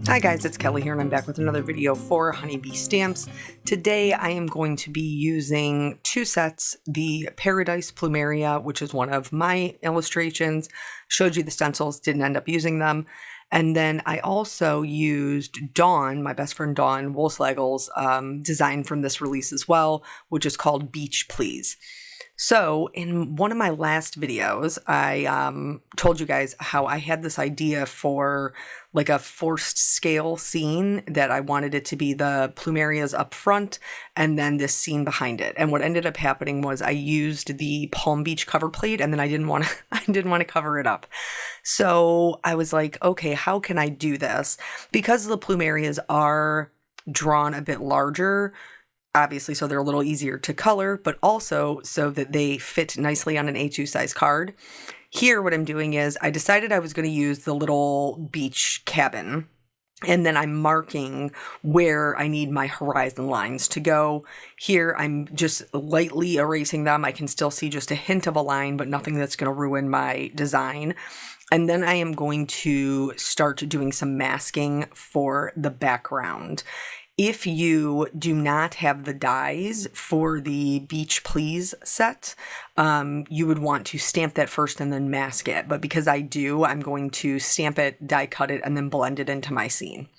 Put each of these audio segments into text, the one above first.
Hi guys, it's Kelly here and I'm back with another video for Honeybee Stamps. Today I am going to be using two sets, the Paradise Plumeria, which is one of my illustrations, showed you the stencils, didn't end up using them. And then I also used Dawn, my best friend Dawn Woolslagel's design from this release as well, which is called Beach Please. So in one of my last videos, I told you guys how I had this idea for like a forced scale scene that I wanted it to be the plumerias up front and then this scene behind it. And what ended up happening was I used the Palm Beach cover plate and then I didn't want to cover it up. So I was like, okay, how can I do this? Because the plumerias are drawn a bit larger, obviously, so they're a little easier to color, but also so that they fit nicely on an A2 size card. Here, what I'm doing is I decided I was going to use the little beach cabin, and then I'm marking where I need my horizon lines to go. Here, I'm just lightly erasing them. I can still see just a hint of a line, but nothing that's going to ruin my design. And then I am going to start doing some masking for the background. If you do not have the dies for the Beach Please set, you would want to stamp that first and then mask it. But because I do, I'm going to stamp it, die cut it, and then blend it into my scene.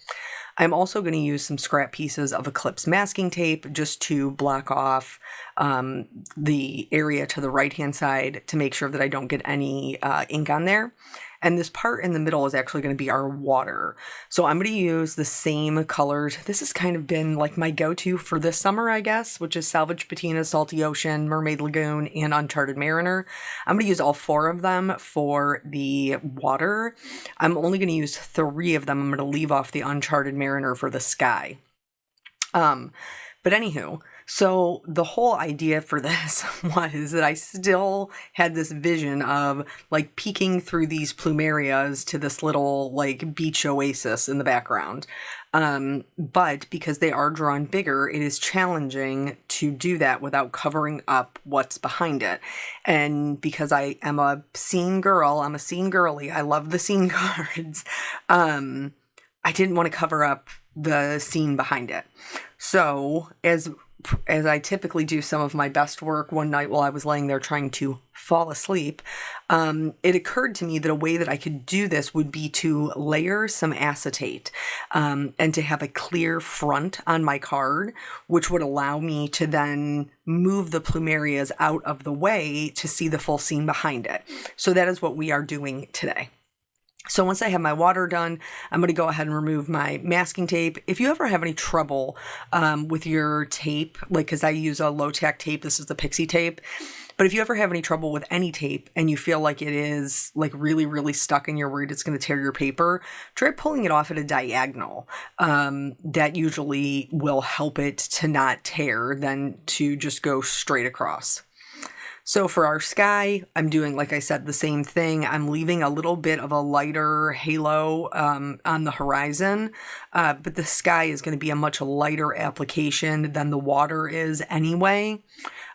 I'm also going to use some scrap pieces of Eclipse masking tape just to block off the area to the right-hand side to make sure that I don't get any ink on there. And this part in the middle is actually going to be our water. So I'm going to use the same colors. This has kind of been like my go-to for this summer, I guess, which is Salvage Patina, Salty Ocean, Mermaid Lagoon, and Uncharted Mariner. I'm going to use all four of them for the water. I'm only going to use 3 of them. I'm going to leave off the Uncharted Mariner for the sky. But anywho, so the whole idea for this was that I still had this vision of like peeking through these plumerias to this little like beach oasis in the background. But because they are drawn bigger, it is challenging to do that without covering up what's behind it. And because I am a scene girl, I'm a scene girly, I love the scene cards, I didn't want to cover up the scene behind it. So as I typically do some of my best work one night while I was laying there trying to fall asleep, it occurred to me that a way that I could do this would be to layer some acetate and to have a clear front on my card, which would allow me to then move the plumerias out of the way to see the full scene behind it. So that is what we are doing today. So once I have my water done, I'm going to go ahead and remove my masking tape. If you ever have any trouble with your tape, like because I use a low-tack tape, this is the Pixie tape, but if you ever have any trouble with any tape and you feel like it is like really, really stuck and you're worried it's going to tear your paper, try pulling it off at a diagonal. That usually will help it to not tear than to just go straight across. So for our sky, I'm doing, like I said, the same thing. I'm leaving a little bit of a lighter halo on the horizon, but the sky is going to be a much lighter application than the water is anyway.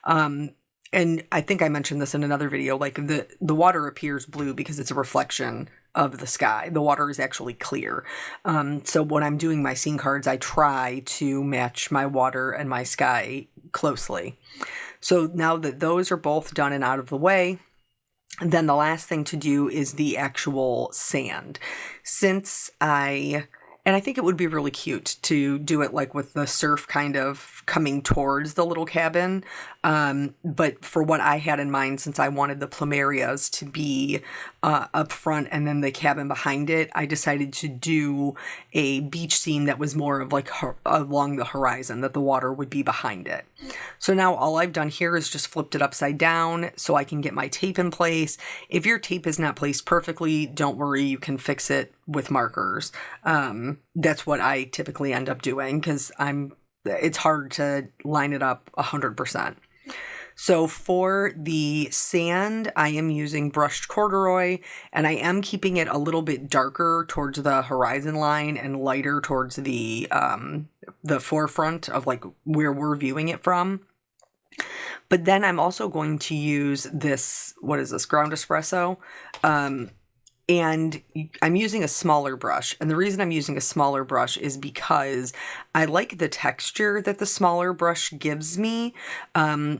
And I think I mentioned this in another video, like the water appears blue because it's a reflection of the sky. The water is actually clear. So when I'm doing my scene cards, I try to match my water and my sky closely. So now that those are both done and out of the way, then the last thing to do is the actual sand. And I think it would be really cute to do it like with the surf kind of coming towards the little cabin. But for what I had in mind, since I wanted the plumerias to be up front and then the cabin behind it, I decided to do a beach scene that was more of like along the horizon, that the water would be behind it. So now all I've done here is just flipped it upside down so I can get my tape in place. If your tape is not placed perfectly, don't worry, you can fix it with markers. That's what I typically end up doing because it's hard to line it up 100%. So for the sand, I am using brushed corduroy, and I am keeping it a little bit darker towards the horizon line and lighter towards the forefront of like where we're viewing it from. But then I'm also going to use this, what is this, ground espresso? And I'm using a smaller brush. And the reason I'm using a smaller brush is because I like the texture that the smaller brush gives me.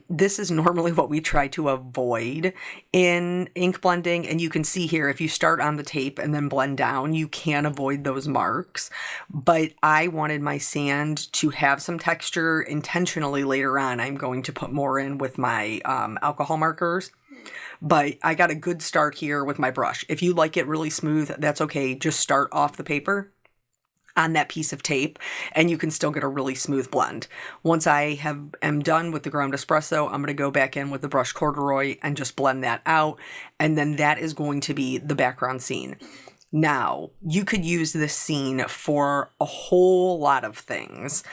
This is normally what we try to avoid in ink blending. And you can see here, if you start on the tape and then blend down, you can avoid those marks. But I wanted my sand to have some texture. Intentionally later on, I'm going to put more in with my alcohol markers. But I got a good start here with my brush. If you like it really smooth, that's okay. Just start off the paper on that piece of tape and you can still get a really smooth blend. Once I am done with the ground espresso, I'm going to go back in with the brush corduroy and just blend that out. And then that is going to be the background scene. Now, you could use this scene for a whole lot of things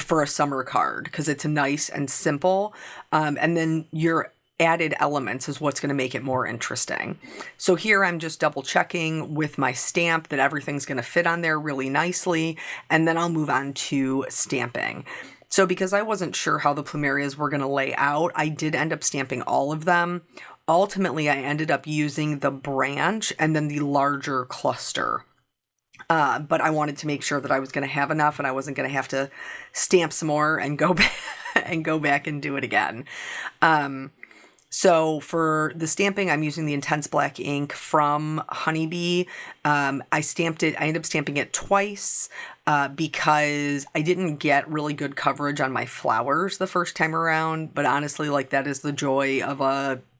for a summer card because it's nice and simple. And then your added elements is what's going to make it more interesting. So here I'm just double checking with my stamp that everything's going to fit on there really nicely, and then I'll move on to stamping. So because I wasn't sure how the plumerias were going to lay out, I did end up stamping all of them. Ultimately, I ended up using the branch and then the larger cluster. But I wanted to make sure that I was going to have enough and I wasn't going to have to stamp some more and go back and do it again. So for the stamping, I'm using the Intense Black ink from Honeybee. I ended up stamping it twice because I didn't get really good coverage on my flowers the first time around. But honestly, like that is the joy of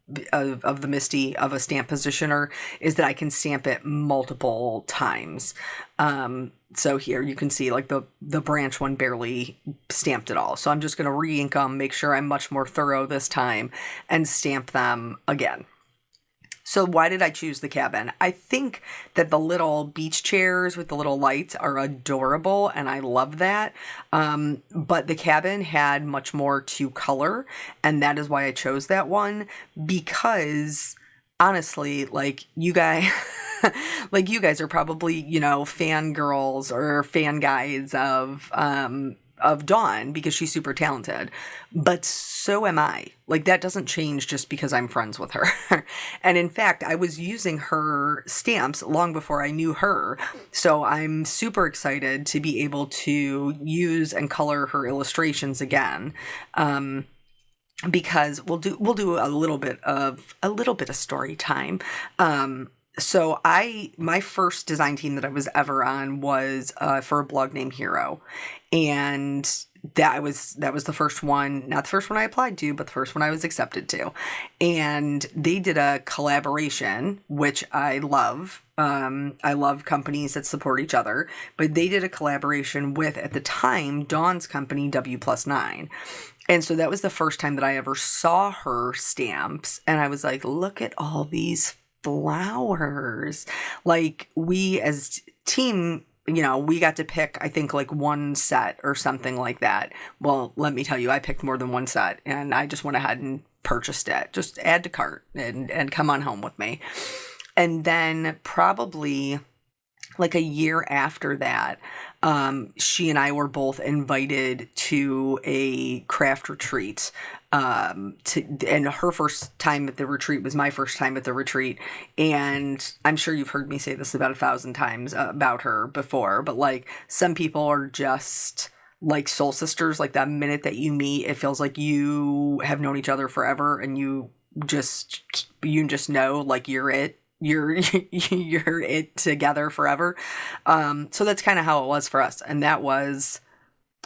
the Misty of a stamp positioner, is that I can stamp it multiple times. So here you can see like the branch one barely stamped at all. So I'm just going to re-ink them, make sure I'm much more thorough this time, and stamp them again. So why did I choose the cabin? I think that the little beach chairs with the little lights are adorable, and I love that. But the cabin had much more to color, and that is why I chose that one, because honestly, like you guys, like you guys are probably, you know, fangirls or fan guides of Dawn because she's super talented, but so am I. Like that doesn't change just because I'm friends with her. And in fact, I was using her stamps long before I knew her. So I'm super excited to be able to use and color her illustrations again. Because we'll do a little bit of story time. So my first design team that I was ever on was for a blog named Hero, and that was the first one, not the first one I applied to, but the first one I was accepted to. And they did a collaboration, which I love. I love companies that support each other, but they did a collaboration with, at the time, Dawn's company, W+9. And so that was the first time that I ever saw her stamps. And I was like, look at all these flowers. Like, we as team, you know, we got to pick, I think, like one set or something like that. Well, let me tell you, I picked more than one set, and I just went ahead and purchased it. Just add to cart and come on home with me. And then probably like a year after that, she and I were both invited to a craft retreat. And her first time at the retreat was my first time at the retreat. And I'm sure you've heard me say this about 1,000 times about her before, but like some people are just like soul sisters. Like that minute that you meet, it feels like you have known each other forever, and you just know like you're it. You're it together forever. So that's kind of how it was for us. And that was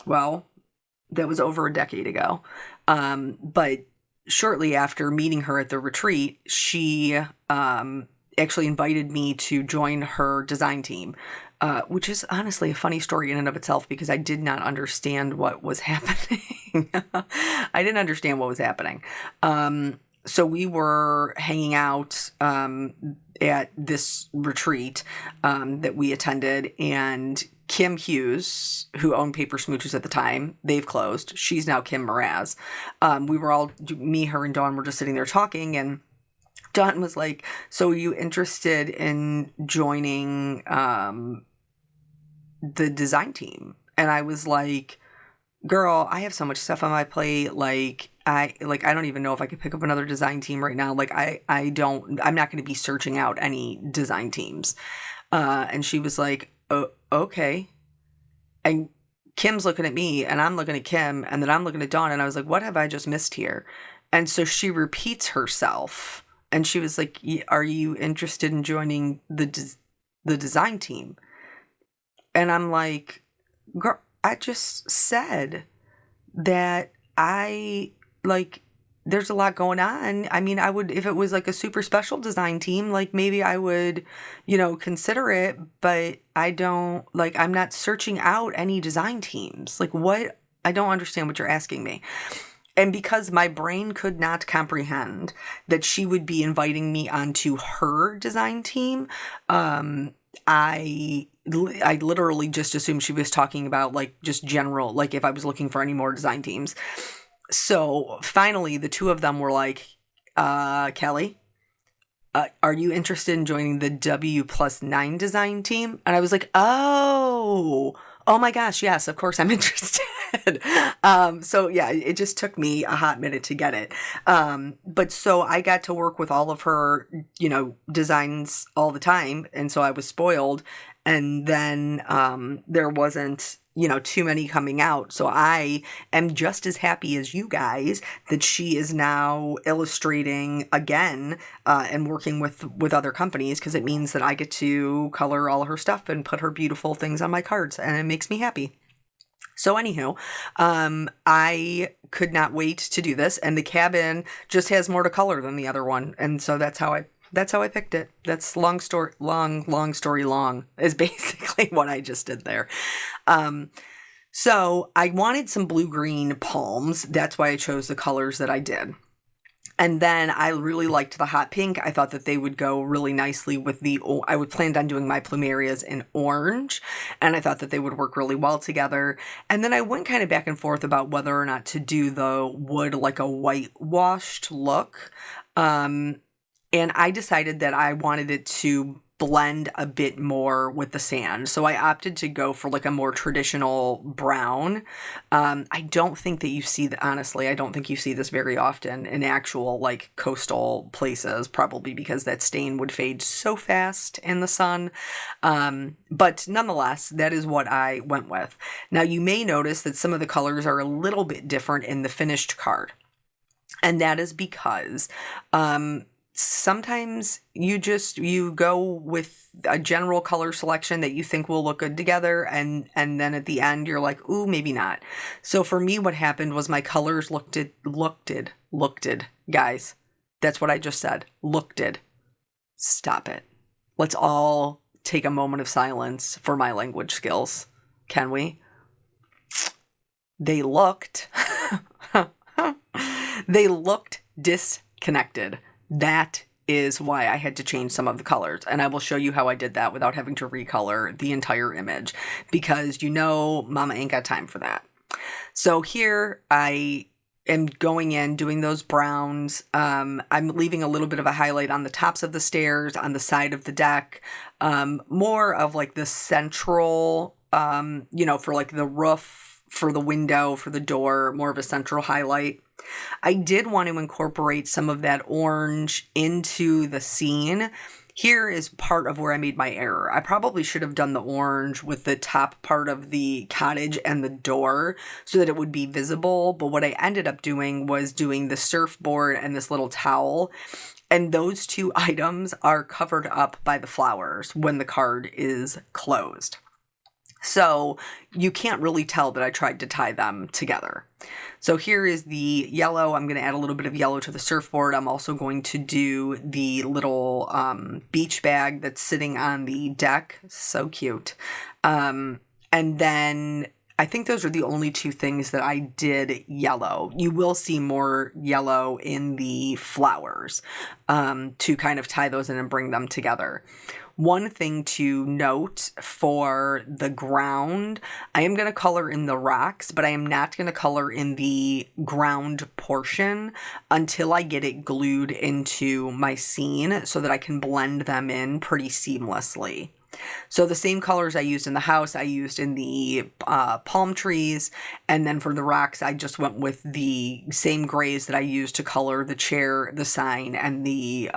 over a decade ago. But shortly after meeting her at the retreat, she actually invited me to join her design team, which is honestly a funny story in and of itself because I did not understand what was happening. I didn't understand what was happening. So we were hanging out at this retreat that we attended, and Kim Hughes, who owned Paper Smooches at the time, they've closed. She's now Kim Mraz. We were all, me, her, and Dawn were just sitting there talking, and Dawn was like, so are you interested in joining the design team? And I was like, girl, I have so much stuff on my plate. I don't even know if I could pick up another design team right now. I'm not going to be searching out any design teams. And she was like, oh, okay. And Kim's looking at me and I'm looking at Kim and then I'm looking at Dawn and I was like, what have I just missed here? And so she repeats herself and she was like, are you interested in joining the design team? And I'm like, girl, I just said that there's a lot going on. I mean, I would, if it was like a super special design team, like maybe I would, consider it, but I'm not searching out any design teams. Like what? I don't understand what you're asking me. And because my brain could not comprehend that she would be inviting me onto her design team, I literally just assumed she was talking about like just general, like if I was looking for any more design teams. So finally, the two of them were like, Kelly, are you interested in joining the W+9 design team? And I was like, oh my gosh, yes, of course I'm interested. So yeah, it just took me a hot minute to get it. But so I got to work with all of her, designs all the time. And so I was spoiled. And then there wasn't, too many coming out. So I am just as happy as you guys that she is now illustrating again and working with other companies, because it means that I get to color all her stuff and put her beautiful things on my cards, and it makes me happy. So anywho, I could not wait to do this, and the cabin just has more to color than the other one, and so that's how I picked it. That's long story long is basically what I just did there. So I wanted some blue-green palms. That's why I chose the colors that I did. And then I really liked the hot pink. I thought that they would go really nicely with I would planned on doing my plumerias in orange, and I thought that they would work really well together. And then I went kind of back and forth about whether or not to do the wood like a whitewashed look. And I decided that I wanted it to blend a bit more with the sand. So I opted to go for like a more traditional brown. I don't think that you see honestly, I don't think you see this very often in actual like coastal places, probably because that stain would fade so fast in the sun. But nonetheless, that is what I went with. Now you may notice that some of the colors are a little bit different in the finished card. And that is because, sometimes you go with a general color selection that you think will look good together, and then at the end you're like, ooh, maybe not. So for me, what happened was my colors looked guys. That's what I just said. Looked. Stop it. Let's all take a moment of silence for my language skills. Can we? They looked disconnected. That is why I had to change some of the colors. And I will show you how I did that without having to recolor the entire image, because mama ain't got time for that. So here I am going in, doing those browns. I'm leaving a little bit of a highlight on the tops of the stairs, on the side of the deck, more of like the central, for like the roof, for the window, for the door, more of a central highlight. I did want to incorporate some of that orange into the scene. Here is part of where I made my error. I probably should have done the orange with the top part of the cottage and the door so that it would be visible. But what I ended up doing was doing the surfboard and this little towel. And those two items are covered up by the flowers when the card is closed. So you can't really tell that I tried to tie them together. So here is the yellow. I'm going to add a little bit of yellow to the surfboard. I'm also going to do the little beach bag that's sitting on the deck. So cute. And then I think those are the only two things that I did yellow. You will see more yellow in the flowers to kind of tie those in and bring them together. One thing to note for the ground, I am going to color in the rocks, but I am not going to color in the ground portion until I get it glued into my scene so that I can blend them in pretty seamlessly. So the same colors I used in the house, I used in the palm trees. And then for the rocks, I just went with the same grays that I used to color the chair, the sign, and the,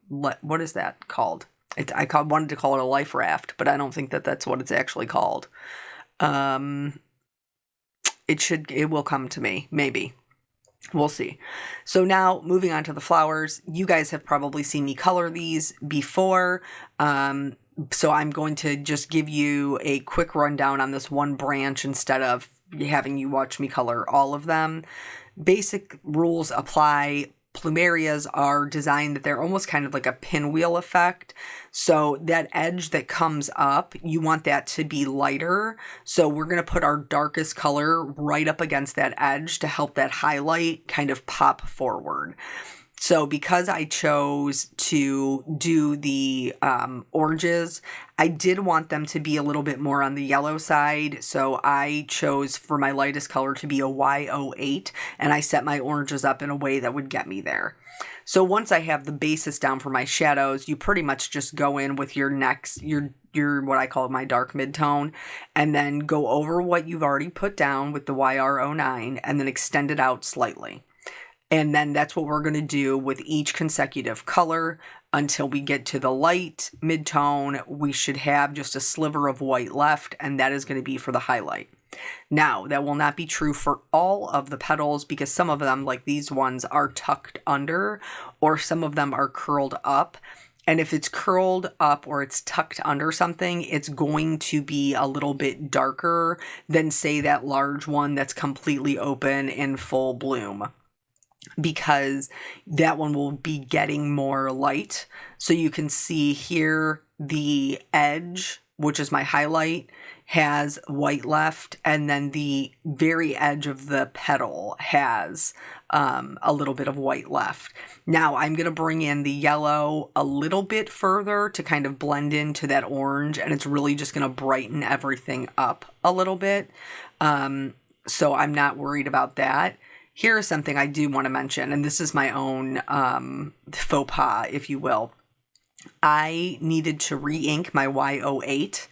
what is that called? Wanted to call it a life raft, but I don't think that that's what it's actually called. It will come to me, maybe. We'll see. So now moving on to the flowers, you guys have probably seen me color these before. So I'm going to just give you a quick rundown on this one branch instead of having you watch me color all of them. Basic rules apply. Plumerias are designed that they're almost kind of like a pinwheel effect. So that edge that comes up, you want that to be lighter. So we're going to put our darkest color right up against that edge to help that highlight kind of pop forward. So because I chose to do the oranges, I did want them to be a little bit more on the yellow side. So I chose for my lightest color to be a Y08, and I set my oranges up in a way that would get me there. So once I have the basis down for my shadows, you pretty much just go in with your what I call my dark mid-tone, and then go over what you've already put down with the YR09 and then extend it out slightly. And then that's what we're going to do with each consecutive color until we get to the light mid-tone. We should have just a sliver of white left, and that is going to be for the highlight. Now, that will not be true for all of the petals because some of them, like these ones, are tucked under, or some of them are curled up. And if it's curled up or it's tucked under something, it's going to be a little bit darker than, say, that large one that's completely open in full bloom, because that one will be getting more light. So you can see here the edge, which is my highlight, has white left, and then the very edge of the petal has a little bit of white left. Now I'm going to bring in the yellow a little bit further to kind of blend into that orange, and it's really just going to brighten everything up a little bit. So I'm not worried about that. Here is something I do want to mention, and this is my own faux pas, if you will. I needed to re-ink my Y08.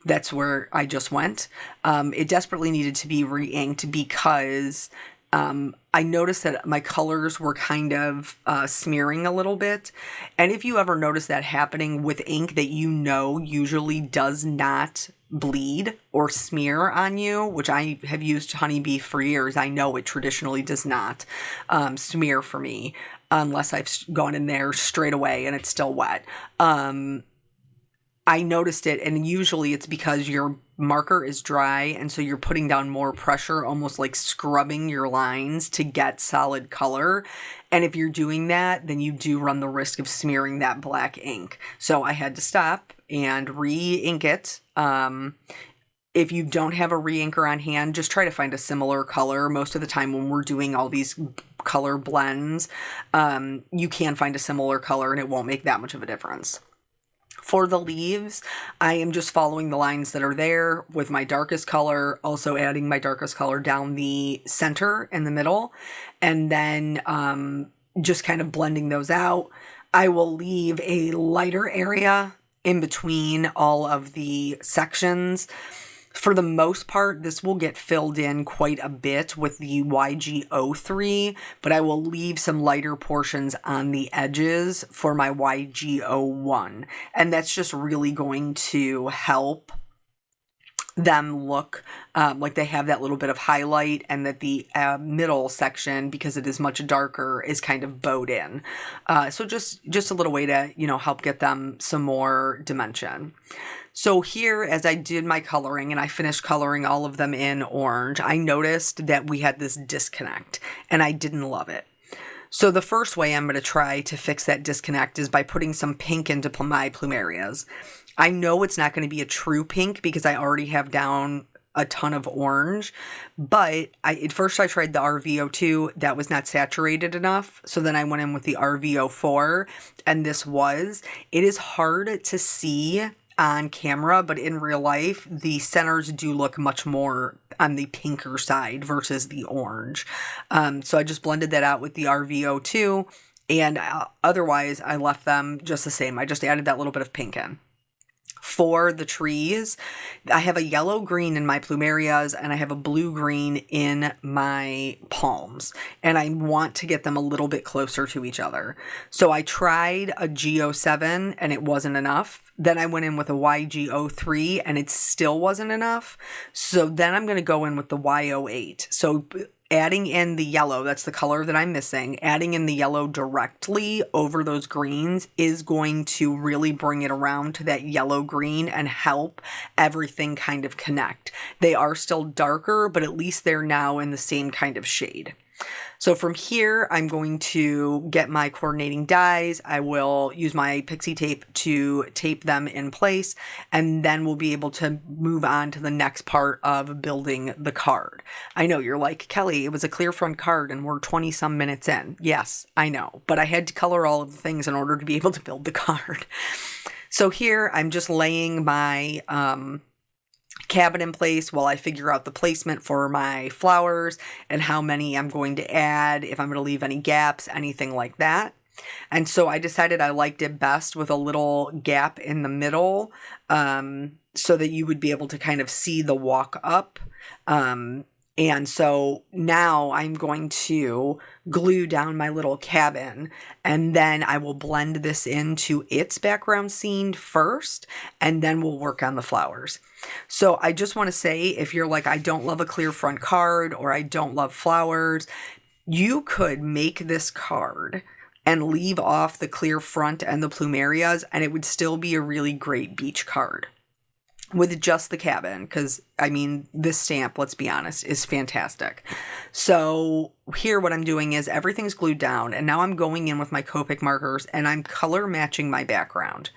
That's where I just went. It desperately needed to be re-inked because I noticed that my colors were kind of smearing a little bit. And if you ever notice that happening with ink that you know usually does not bleed or smear on you, which I have used Honeybee for years, I know it traditionally does not smear for me unless I've gone in there straight away and it's still wet. I noticed it, and usually it's because your marker is dry, and so you're putting down more pressure, almost like scrubbing your lines to get solid color. And if you're doing that, then you do run the risk of smearing that black ink. So I had to stop and re-ink it. If you don't have a re-inker on hand, just try to find a similar color. Most of the time when we're doing all these color blends, you can find a similar color and it won't make that much of a difference. For the leaves, I am just following the lines that are there with my darkest color, also adding my darkest color down the center in the middle, and then just kind of blending those out. I will leave a lighter area in between all of the sections. For the most part, this will get filled in quite a bit with the YG03, but I will leave some lighter portions on the edges for my YG01. And that's just really going to help them look like they have that little bit of highlight, and that the middle section, because it is much darker, is kind of bowed in. So just a little way to, help get them some more dimension. So here, as I did my coloring and I finished coloring all of them in orange, I noticed that we had this disconnect and I didn't love it. So the first way I'm going to try to fix that disconnect is by putting some pink into my plumerias. I know it's not going to be a true pink because I already have down a ton of orange, but at first I tried the RV02, that was not saturated enough. So then I went in with the RV04, and this was. It is hard to see on camera, but in real life, the centers do look much more on the pinker side versus the orange. So I just blended that out with the RV02, and otherwise I left them just the same. I just added that little bit of pink in. for the trees. I have a yellow green in my plumerias and I have a blue green in my palms, and I want to get them a little bit closer to each other. So I tried a G07 and it wasn't enough. Then I went in with a YG03 and it still wasn't enough. So then I'm going to go in with the Y08. So adding in the yellow, that's the color that I'm missing, adding in the yellow directly over those greens is going to really bring it around to that yellow green and help everything kind of connect. They are still darker, but at least they're now in the same kind of shade. So from here, I'm going to get my coordinating dies. I will use my pixie tape to tape them in place, and then we'll be able to move on to the next part of building the card. I know you're like, Kelly, it was a clear front card and we're 20 some minutes in. Yes, I know, but I had to color all of the things in order to be able to build the card. So here I'm just laying my cabin in place while I figure out the placement for my flowers and how many I'm going to add, if I'm going to leave any gaps, anything like that. And so I decided I liked it best with a little gap in the middle, so that you would be able to kind of see the walk up. And so now I'm going to glue down my little cabin, and then I will blend this into its background scene first, and then we'll work on the flowers. So I just want to say, if you're like, I don't love a clear front card, or I don't love flowers, you could make this card and leave off the clear front and the plumerias, and it would still be a really great beach card with just the cabin, because I mean, this stamp, let's be honest, is fantastic. So here what I'm doing is everything's glued down, and now I'm going in with my Copic markers and I'm color matching my background.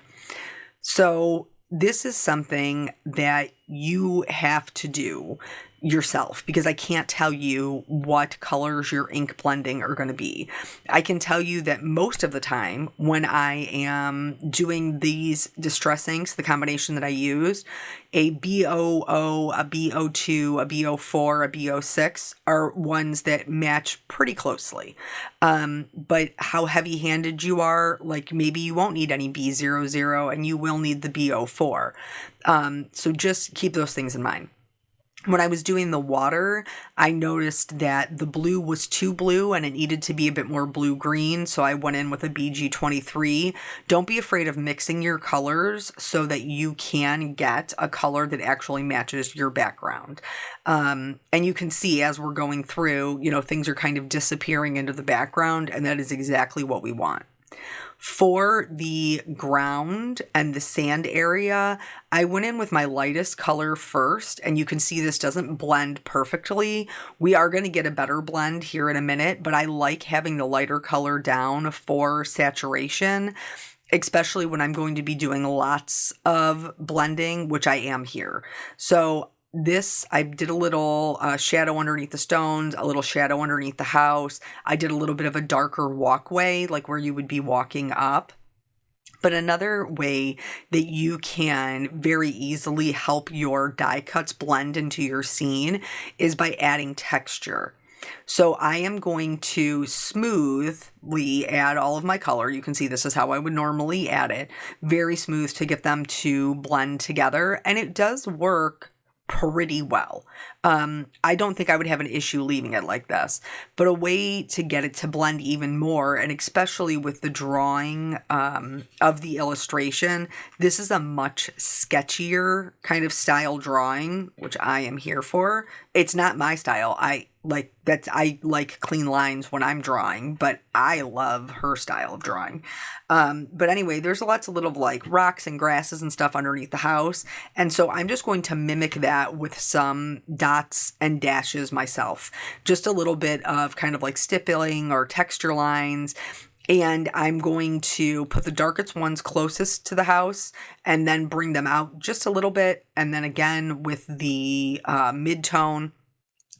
So this is something that you have to do yourself, because I can't tell you what colors your ink blending are going to be. I can tell you that most of the time when I am doing these distress inks, the combination that I use, a BO0, a BO2, a BO4, a BO6 are ones that match pretty closely. But how heavy-handed you are, like maybe you won't need any B00 and you will need the BO4. So just keep those things in mind. When I was doing the water, I noticed that the blue was too blue and it needed to be a bit more blue-green, so I went in with a BG23. Don't be afraid of mixing your colors so that you can get a color that actually matches your background. And you can see as we're going through, you know, things are kind of disappearing into the background, and that is exactly what we want. For the ground and the sand area, I went in with my lightest color first, and you can see this doesn't blend perfectly. We are going to get a better blend here in a minute, but I like having the lighter color down for saturation, especially when I'm going to be doing lots of blending, which I am here. So this, I did a little shadow underneath the stones, a little shadow underneath the house. I did a little bit of a darker walkway, like where you would be walking up. But another way that you can very easily help your die cuts blend into your scene is by adding texture. So I am going to smoothly add all of my color. You can see this is how I would normally add it. Very smooth to get them to blend together. And it does work pretty well. I don't think I would have an issue leaving it like this, but a way to get it to blend even more, and especially with the drawing of the illustration, this is a much sketchier kind of style drawing, which I am here for. It's not my style. I like clean lines when I'm drawing, but I love her style of drawing. But anyway, there's lots of little like rocks and grasses and stuff underneath the house. And so I'm just going to mimic that with some dots and dashes myself. Just a little bit of kind of like stippling or texture lines. And I'm going to put the darkest ones closest to the house and then bring them out just a little bit. And then again with the mid-tone.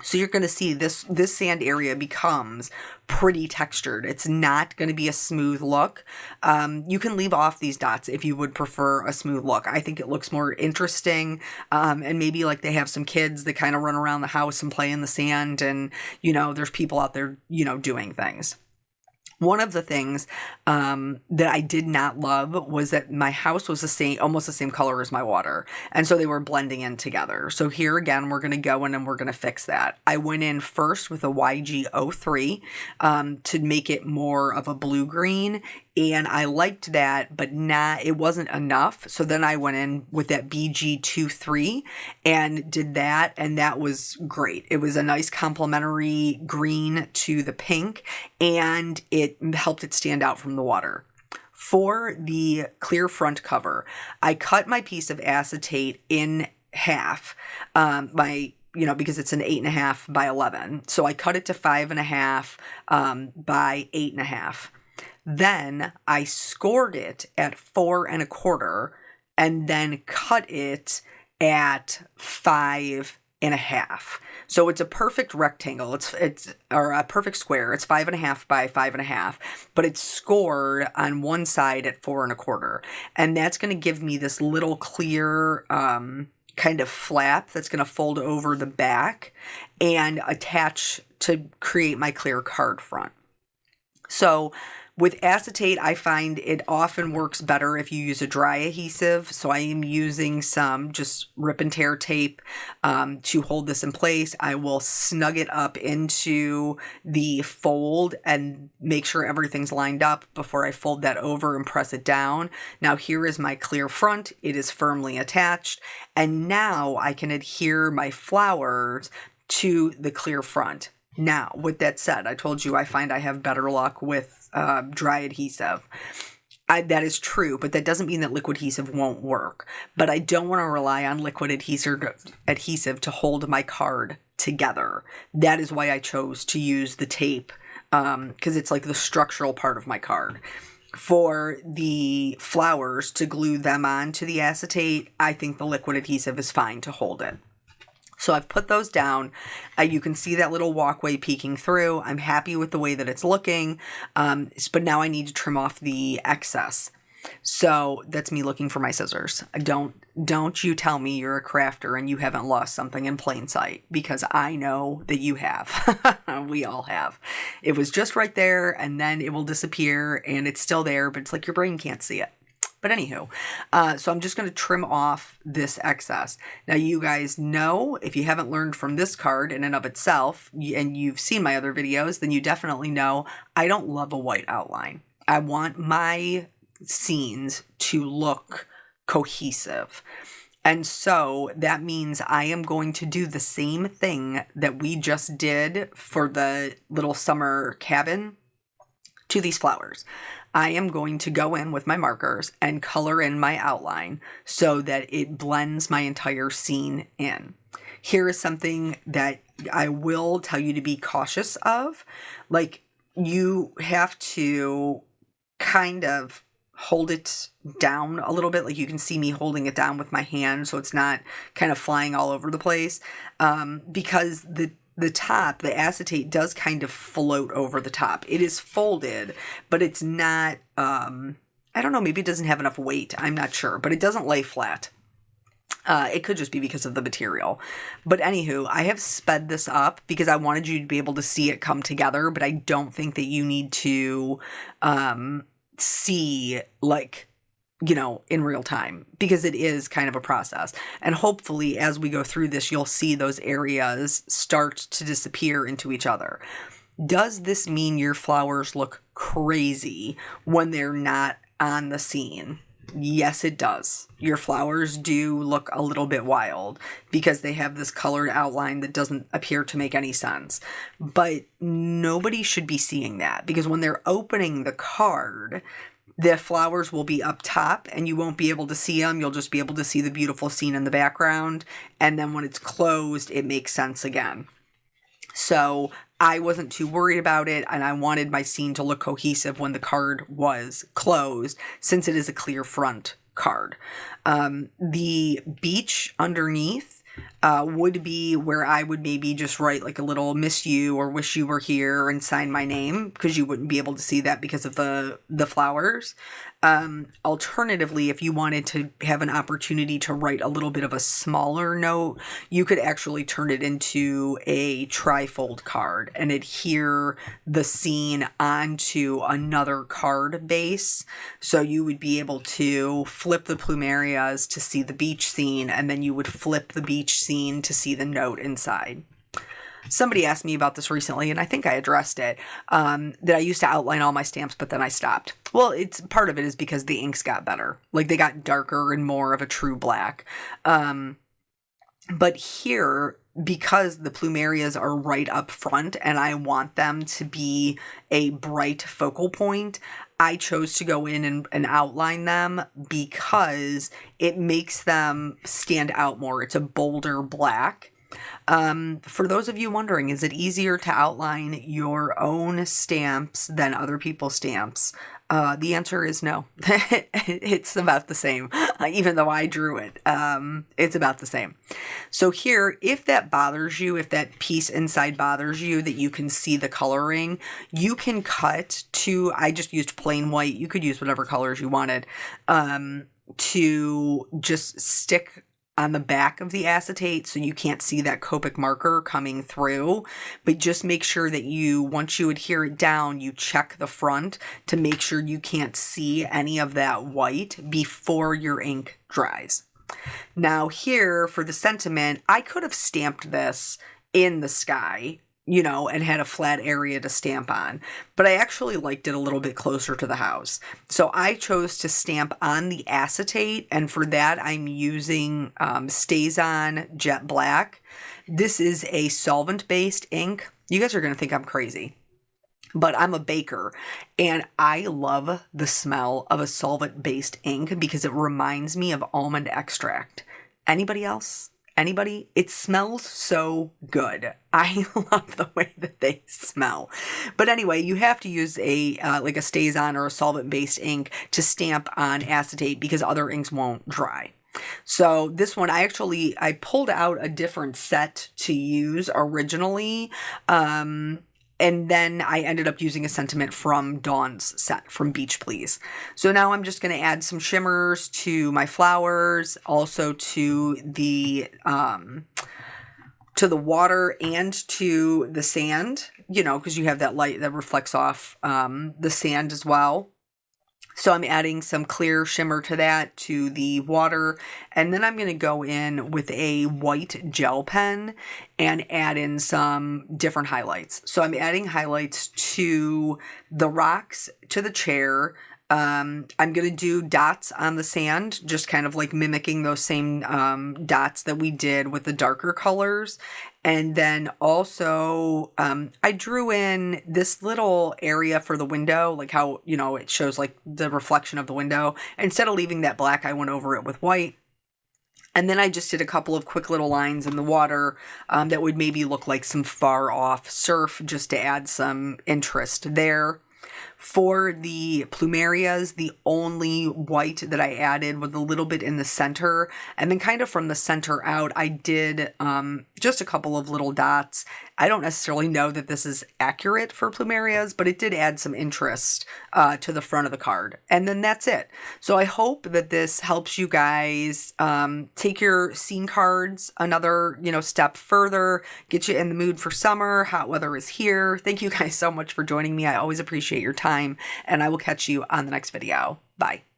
So you're going to see this sand area becomes pretty textured. It's not going to be a smooth look. You can leave off these dots if you would prefer a smooth look. I think it looks more interesting. And maybe like they have some kids that kind of run around the house and play in the sand, and, you know, there's people out there, you know, doing things. One of the things that I did not love was that my house was almost the same color as my water. And so they were blending in together. So here again, we're going to go in and we're going to fix that. I went in first with a YG03 to make it more of a blue-green. And I liked that, but it wasn't enough. So then I went in with that BG23 and did that, and that was great. It was a nice complementary green to the pink, and it helped it stand out from the water. For the clear front cover, I cut my piece of acetate in half, because it's an 8.5 by 11. So I cut it to 5.5 by 8.5. Then I scored it at 4.25 and then cut it at 5.5. So it's a perfect rectangle. It's a perfect square. It's 5.5 by 5.5, but it's scored on one side at 4.25. And that's going to give me this little clear, kind of flap that's going to fold over the back and attach to create my clear card front. So with acetate, I find it often works better if you use a dry adhesive. So I am using some just rip and tear tape to hold this in place. I will snug it up into the fold and make sure everything's lined up before I fold that over and press it down. Now here is my clear front. It is firmly attached. And now I can adhere my flowers to the clear front. Now, with that said, I told you I find I have better luck with dry adhesive. That is true, but that doesn't mean that liquid adhesive won't work. But I don't want to rely on liquid adhesive to hold my card together. That is why I chose to use the tape, because it's like the structural part of my card. For the flowers, to glue them onto the acetate, I think the liquid adhesive is fine to hold it. So I've put those down. You can see that little walkway peeking through. I'm happy with the way that it's looking, but now I need to trim off the excess. So that's me looking for my scissors. Don't you tell me you're a crafter and you haven't lost something in plain sight, because I know that you have. We all have. It was just right there, and then it will disappear, and it's still there, but it's like your brain can't see it. But anywho, so I'm just going to trim off this excess. Now, you guys know, if you haven't learned from this card in and of itself, and you've seen my other videos, then you definitely know I don't love a white outline. I want my scenes to look cohesive. And so that means I am going to do the same thing that we just did for the little summer cabin to these flowers. I am going to go in with my markers and color in my outline so that it blends my entire scene in. Here is something that I will tell you to be cautious of. Like, you have to kind of hold it down a little bit. Like, you can see me holding it down with my hand so it's not kind of flying all over the place, because the top, the acetate does kind of float over the top. It is folded, but it's not, I don't know, maybe it doesn't have enough weight. I'm not sure, but it doesn't lay flat. It could just be because of the material. But anywho, I have sped this up because I wanted you to be able to see it come together, but I don't think that you need to see, like, in real time, because it is kind of a process. And hopefully as we go through this, you'll see those areas start to disappear into each other. Does this mean your flowers look crazy when they're not on the scene? Yes, it does. Your flowers do look a little bit wild because they have this colored outline that doesn't appear to make any sense. But nobody should be seeing that, because when they're opening the card, the flowers will be up top and you won't be able to see them. You'll just be able to see the beautiful scene in the background. And then when it's closed, it makes sense again. So I wasn't too worried about it, and I wanted my scene to look cohesive when the card was closed, since it is a clear front card. The beach underneath, would be where I would maybe just write like a little miss you or wish you were here and sign my name, because you wouldn't be able to see that because of the flowers. Alternatively, if you wanted to have an opportunity to write a little bit of a smaller note, you could actually turn it into a trifold card and adhere the scene onto another card base. So you would be able to flip the plumerias to see the beach scene, and then you would flip the beach scene to see the note inside. Somebody asked me about this recently, and I think I addressed it, that I used to outline all my stamps, but then I stopped. Well, part of it is because the inks got better. Like, they got darker and more of a true black. But here, because the plumerias are right up front and I want them to be a bright focal point, I chose to go in and outline them because it makes them stand out more. It's a bolder black. For those of you wondering, is it easier to outline your own stamps than other people's stamps? The answer is no. It's about the same. Even though I drew it, it's about the same. So here, if that bothers you, if that piece inside bothers you, that you can see the coloring, you can cut to, I just used plain white. You could use whatever colors you wanted, to just stick on the back of the acetate so you can't see that Copic marker coming through. But just make sure that once you adhere it down, you check the front to make sure you can't see any of that white before your ink dries. Now here, for the sentiment, I could have stamped this in the sky, and had a flat area to stamp on. But I actually liked it a little bit closer to the house. So I chose to stamp on the acetate, and for that I'm using Stays On Jet Black. This is a solvent-based ink. You guys are going to think I'm crazy, but I'm a baker, and I love the smell of a solvent-based ink because it reminds me of almond extract. Anybody else? Anybody? It smells so good. I love the way that they smell. But anyway, you have to use like a Stays On or a solvent-based ink to stamp on acetate because other inks won't dry. So this one, I pulled out a different set to use originally. And then I ended up using a sentiment from Dawn's set from Beach Please. So now I'm just going to add some shimmers to my flowers, also to the water and to the sand, because you have that light that reflects off the sand as well. So I'm adding some clear shimmer to that, to the water, and then I'm going to go in with a white gel pen and add in some different highlights. So I'm adding highlights to the rocks, to the chair. I'm going to do dots on the sand, just kind of like mimicking those same dots that we did with the darker colors. And then also, I drew in this little area for the window, like how, it shows like the reflection of the window. Instead of leaving that black, I went over it with white. And then I just did a couple of quick little lines in the water that would maybe look like some far off surf, just to add some interest there. For the plumerias, the only white that I added was a little bit in the center, and then kind of from the center out, I did just a couple of little dots. I don't necessarily know that this is accurate for plumerias, but it did add some interest to the front of the card. And then that's it. So I hope that this helps you guys take your scene cards another, step further, get you in the mood for summer. Hot weather is here. Thank you guys so much for joining me. I always appreciate your time, and I will catch you on the next video. Bye.